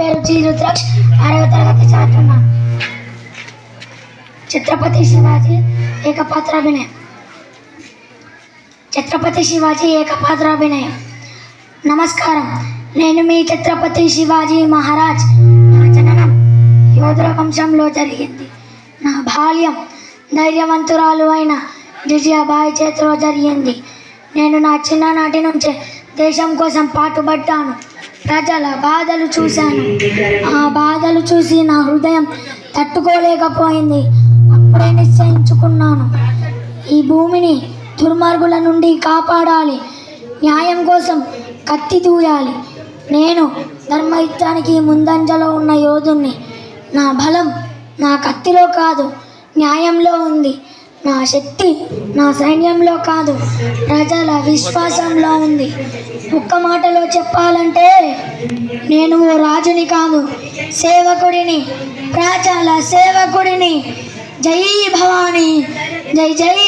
పేరు జి రుద్రాక్ష్, 6వ తరగతి చదువుతున్నాను. ఛత్రపతి శివాజీ ఏకపాత్రాభినయం. ఛత్రపతి శివాజీ ఏకపాత్రాభినయం. నమస్కారం, నేను మీ ఛత్రపతి శివాజీ మహారాజ్. నా జననం యోధుల వంశంలో జరిగింది. నా బాల్యం ధైర్యవంతురాలు అయిన జిజియాబాయి చేతిలో జరిగింది. నేను నా చిన్ననాటి నుంచే దేశం కోసం పాటుపడ్డాను. ప్రజల బాధలు చూశాను. ఆ బాధలు చూసి నా హృదయం తట్టుకోలేకపోయింది. అప్పుడే నిశ్చయించుకున్నాను, ఈ భూమిని దుర్మార్గుల నుండి కాపాడాలి, న్యాయం కోసం కత్తి దూయాలి. నేను ధర్మయుద్ధానికి ముందంజలో ఉన్న యోధుణ్ణి. నా బలం నా కత్తిలో కాదు, న్యాయంలో ఉంది. నా శక్తి నా సైన్యంలో కాదు, ప్రజల విశ్వాసంలో ఉంది. ఒక్క మాటలో చెప్పాలంటే నేను ఓ రాజుని కాదు, సేవకుడిని, ప్రజల సేవకుడిని. జై భవానీ, జై జై